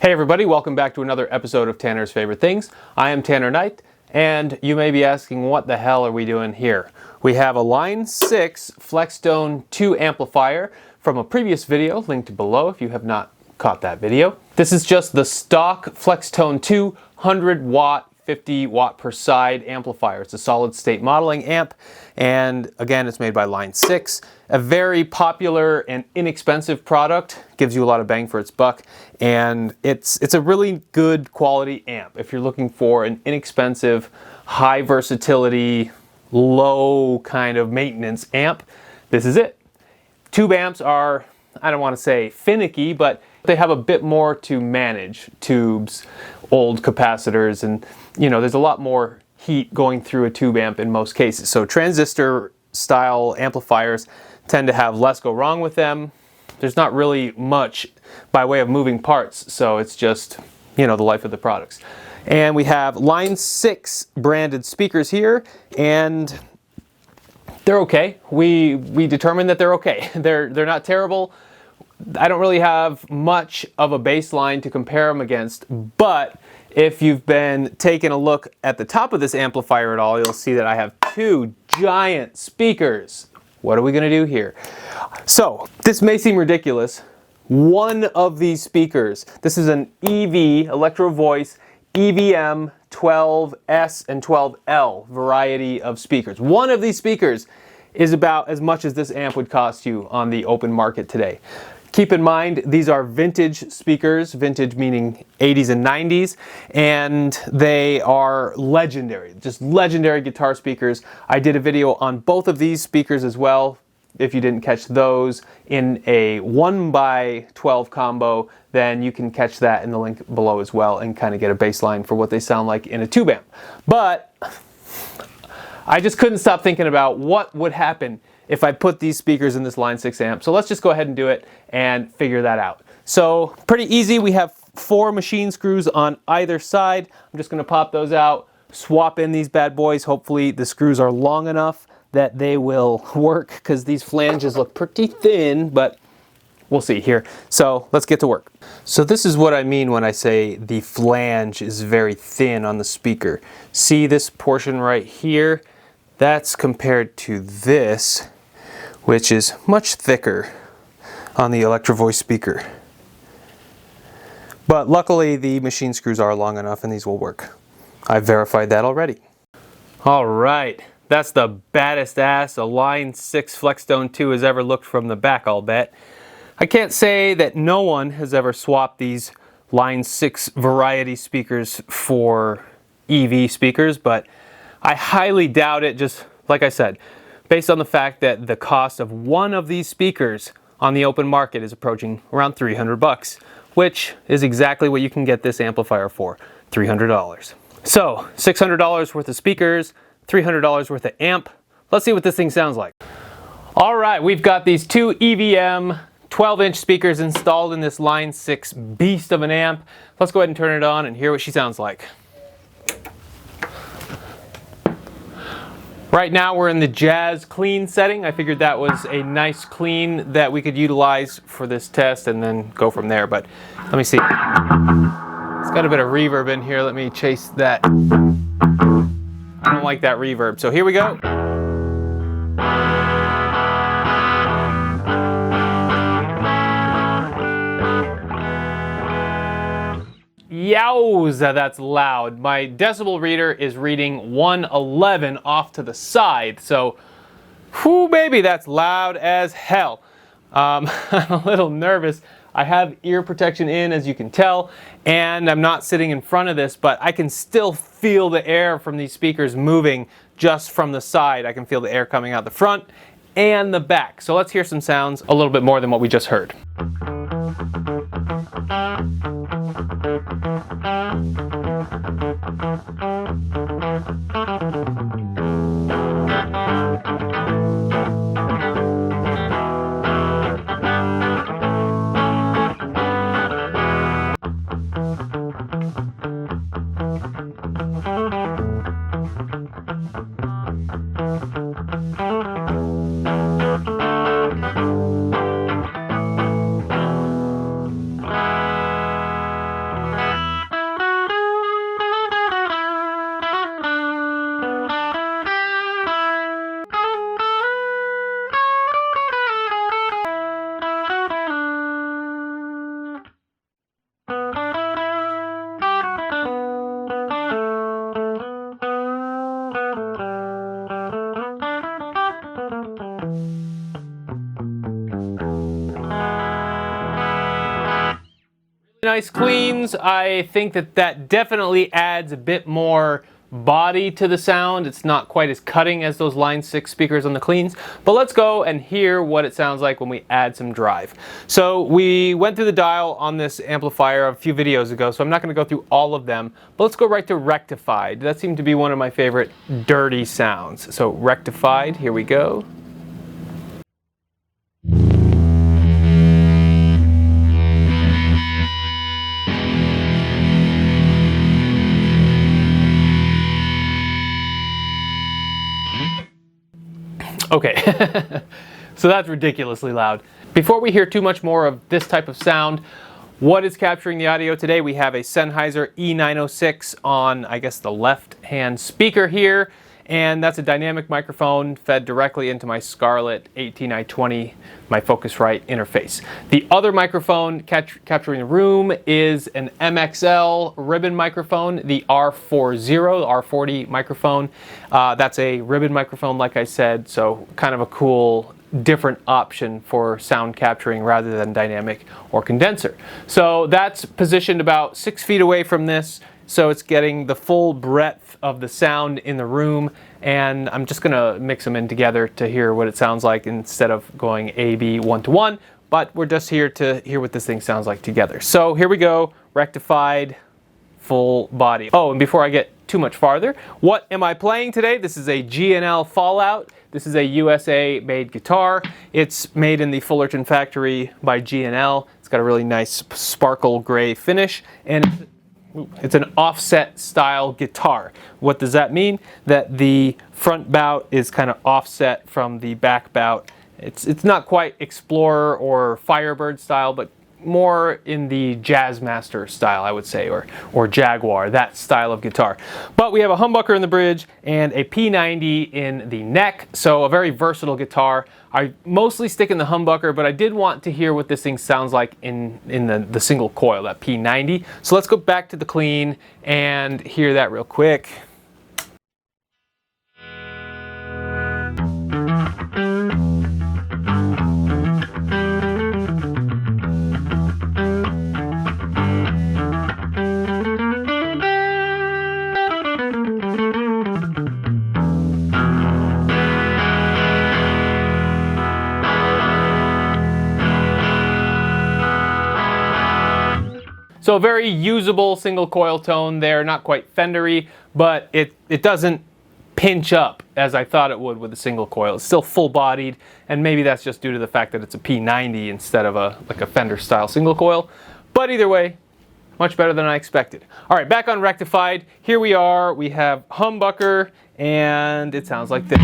Hey everybody, welcome back to another episode of Tanner's Favorite Things. I am Tanner Knight, and you may be asking, what the hell are we doing here? We have a Line 6 Flextone 2 amplifier from a previous video, linked below if you have not caught that video. This is just the stock Flextone 2 100 watt 50 watt per side amplifier. It's a solid state modeling amp, and again, it's made by Line 6. A very popular and inexpensive product, gives you a lot of bang for its buck, and it's a really good quality amp. If you're looking for an inexpensive, high versatility, low kind of maintenance amp, this is it. Tube amps are, I don't want to say finicky, but they have a bit more to manage. Tubes, old capacitors, and there's a lot more heat going through a tube amp in most cases. So transistor style amplifiers tend to have less go wrong with them. There's not really much by way of moving parts, so it's just, the life of the products. And we have Line 6 branded speakers here, and they're okay. We determined that they're okay. They're not terrible. I don't really have much of a baseline to compare them against, but if you've been taking a look at the top of this amplifier at all, you'll see that I have two giant speakers. What are we going to do here? So, this may seem ridiculous. One of these speakers, this is an Electro-Voice EVM12S and 12L variety of speakers. One of these speakers is about as much as this amp would cost you on the open market today. Keep in mind, these are vintage speakers, vintage meaning 80s and 90s, and they are legendary, just legendary guitar speakers. I did a video on both of these speakers as well. If you didn't catch those in a 1x12 combo, then you can catch that in the link below as well and kind of get a baseline for what they sound like in a tube amp. But I just couldn't stop thinking about what would happen if I put these speakers in this Line 6 amp. So let's just go ahead and do it and figure that out. So pretty easy. We have 4 machine screws on either side. I'm just going to pop those out, swap in these bad boys. Hopefully the screws are long enough that they will work, because these flanges look pretty thin, but we'll see here. So let's get to work. So this is what I mean when I say the flange is very thin on the speaker. See this portion right here? That's compared to this, which is much thicker on the Electro-Voice speaker. But luckily the machine screws are long enough and these will work. I've verified that already. All right, that's the baddest ass a Line 6 Flextone 2 has ever looked from the back, I'll bet. I can't say that no one has ever swapped these Line 6 variety speakers for EV speakers, but I highly doubt it, just like I said, based on the fact that the cost of one of these speakers on the open market is approaching around 300 bucks, which is exactly what you can get this amplifier for, $300. So, $600 worth of speakers, $300 worth of amp. Let's see what this thing sounds like. All right, we've got these two EVM 12-inch speakers installed in this Line 6 beast of an amp. Let's go ahead and turn it on and hear what she sounds like. Right now we're in the jazz clean setting. I figured that was a nice clean that we could utilize for this test and then go from there. But let me see. It's got a bit of reverb in here. Let me chase that. I don't like that reverb. So here we go. Yowza, that's loud. My decibel reader is reading 111 off to the side, so whoo baby, that's loud as hell. I'm a little nervous. I have ear protection in, as you can tell, and I'm not sitting in front of this, but I can still feel the air from these speakers moving just from the side. I can feel the air coming out the front and the back. So let's hear some sounds a little bit more than what we just heard. Nice cleans. I think that definitely adds a bit more body to the sound. It's not quite as cutting as those Line 6 speakers on the cleans, but let's go and hear what it sounds like when we add some drive. So we went through the dial on this amplifier a few videos ago, so I'm not going to go through all of them, but let's go right to rectified. That seemed to be one of my favorite dirty sounds. So rectified, here we go. Okay, so that's ridiculously loud. Before we hear too much more of this type of sound, what is capturing the audio today? We have a Sennheiser E906 on, I guess, the left-hand speaker here, and that's a dynamic microphone fed directly into my Scarlett 18i20, my Focusrite interface. The other microphone capturing the room is an MXL ribbon microphone, the R40, the R40 microphone. That's a ribbon microphone, like I said, so kind of a cool different option for sound capturing rather than dynamic or condenser. So that's positioned about 6 feet away from this, so it's getting the full breadth of the sound in the room, and I'm just gonna mix them in together to hear what it sounds like instead of going A-B one-to-one, but we're just here to hear what this thing sounds like together. So here we go, rectified, full body. Oh, and before I get too much farther, what am I playing today? This is a G&L Fallout. This is a USA-made guitar. It's made in the Fullerton factory by G&L. It's got a really nice sparkle gray finish, and it's an offset style guitar. What does that mean? That the front bout is kind of offset from the back bout. It's not quite Explorer or Firebird style, but more in the Jazzmaster style, I would say, or Jaguar, that style of guitar. But we have a humbucker in the bridge and a P90 in the neck, so a very versatile guitar. I mostly stick in the humbucker, but I did want to hear what this thing sounds like in the single coil, that P90. So let's go back to the clean and hear that real quick. So a very usable single coil tone there, not quite Fendery, but it doesn't pinch up as I thought it would with a single coil. It's still full bodied, and maybe that's just due to the fact that it's a P90 instead of like a Fender style single coil. But either way, much better than I expected. All right, back on rectified. Here we are, we have humbucker, and it sounds like this.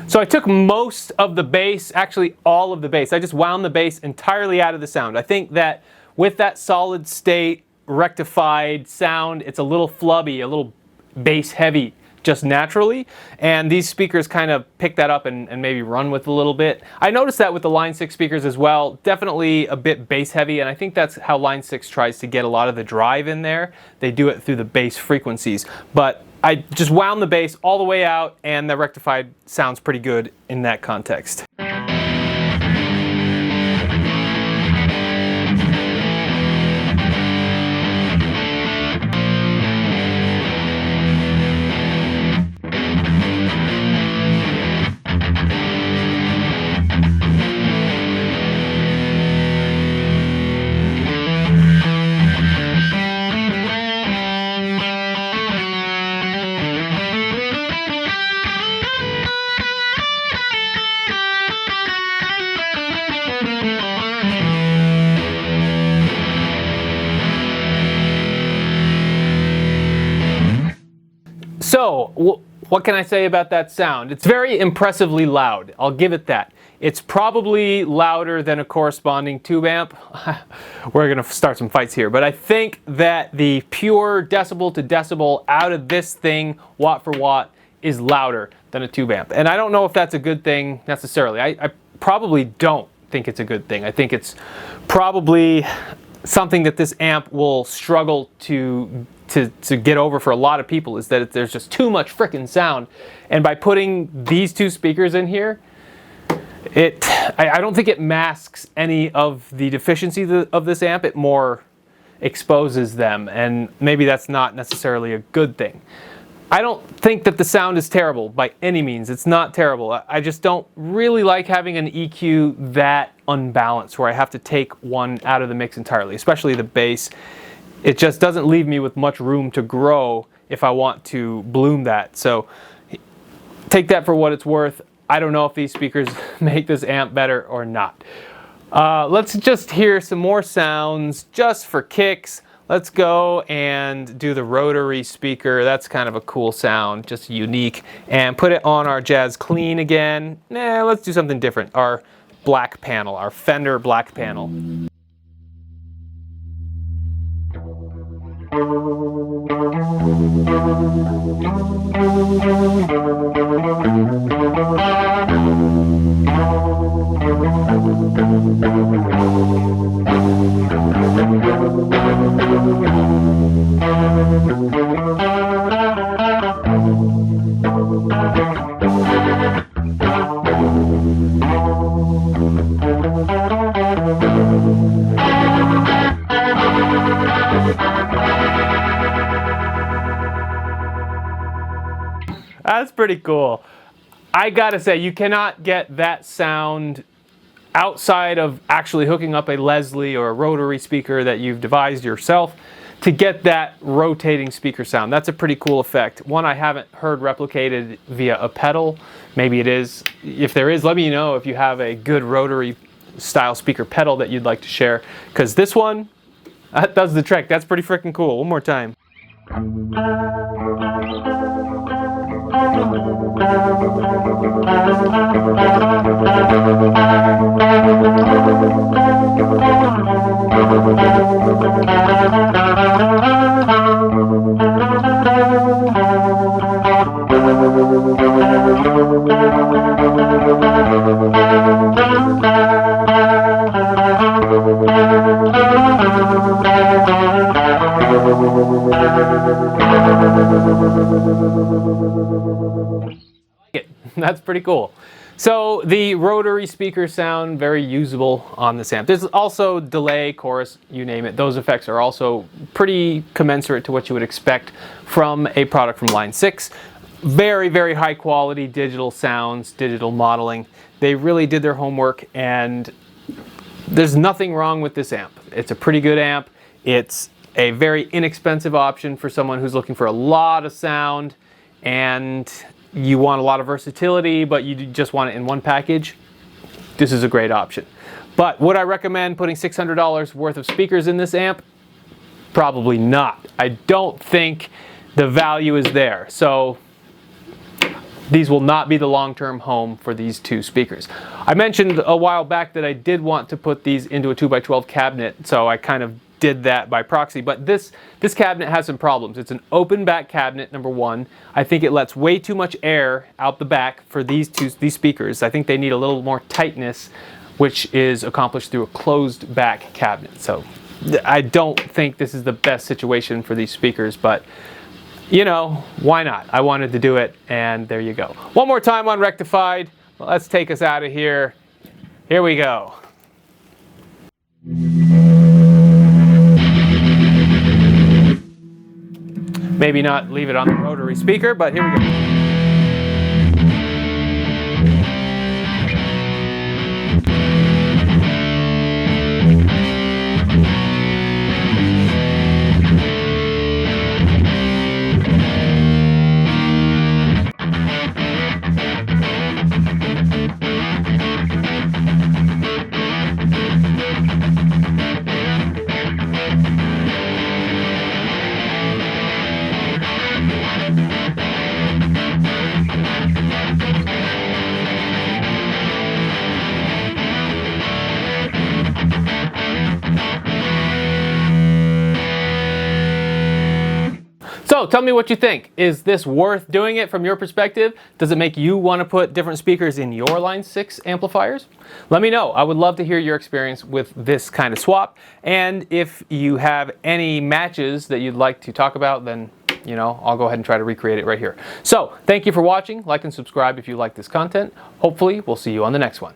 So I took most of the bass, actually all of the bass. I just wound the bass entirely out of the sound. I think that with that solid state rectified sound, it's a little flubby, a little bass heavy just naturally. And these speakers kind of pick that up and maybe run with a little bit. I noticed that with the Line 6 speakers as well, definitely a bit bass heavy, and I think that's how Line 6 tries to get a lot of the drive in there. They do it through the bass frequencies. But I just wound the bass all the way out, and the rectified sounds pretty good in that context. So, what can I say about that sound? It's very impressively loud. I'll give it that. It's probably louder than a corresponding tube amp. We're going to start some fights here, but I think that the pure decibel to decibel out of this thing, watt for watt, is louder than a tube amp. And I don't know if that's a good thing necessarily. I probably don't think it's a good thing. I think it's probably something that this amp will struggle to get over for a lot of people, is that there's just too much frickin' sound. And by putting these two speakers in here, I don't think it masks any of the deficiencies of this amp. It more exposes them, and maybe that's not necessarily a good thing. I don't think that the sound is terrible by any means. It's not terrible. I just don't really like having an EQ that unbalanced, where I have to take one out of the mix entirely, especially the bass. It just doesn't leave me with much room to grow if I want to bloom that. So take that for what it's worth. I don't know if these speakers make this amp better or not. Let's just hear some more sounds just for kicks. Let's go and do the rotary speaker. That's kind of a cool sound, just unique. And put it on our Jazz Clean again. Let's do something different. Our black panel, our Fender black panel. That's pretty cool. I gotta say, you cannot get that sound outside of actually hooking up a Leslie or a rotary speaker that you've devised yourself to get that rotating speaker sound. That's a pretty cool effect. One I haven't heard replicated via a pedal. Maybe it is. If there is, let me know if you have a good rotary style speaker pedal that you'd like to share, because this one, that does the trick. That's pretty freaking cool. One more time. That's pretty cool. So the rotary speakers sound very usable on this amp. There's also delay, chorus, you name it. Those effects are also pretty commensurate to what you would expect from a product from line 6. Very, very high quality digital sounds, digital modeling. They really did their homework, and there's nothing wrong with this amp. It's a pretty good amp. It's a very inexpensive option for someone who's looking for a lot of sound and you want a lot of versatility, but you just want it in one package. This is a great option. But would I recommend putting $600 worth of speakers in this amp? Probably not. I don't think the value is there. So these will not be the long-term home for these two speakers. I mentioned a while back that I did want to put these into a 2x12 cabinet, so I kind of did that by proxy, but this cabinet has some problems. It's an open back cabinet, number one. I think it lets way too much air out the back for these speakers. I think they need a little more tightness, which is accomplished through a closed back cabinet. So I don't think this is the best situation for these speakers, but you know, why not? I wanted to do it, and there you go. One more time on Rectified. Well, let's take us out of here. Here we go. Maybe not leave it on the rotary speaker, but here we go. So tell me what you think. Is this worth doing it from your perspective? Does it make you want to put different speakers in your Line 6 amplifiers? Let me know. I would love to hear your experience with this kind of swap. And if you have any matches that you'd like to talk about, then I'll go ahead and try to recreate it right here. So thank you for watching. Like and subscribe if you like this content. Hopefully we'll see you on the next one.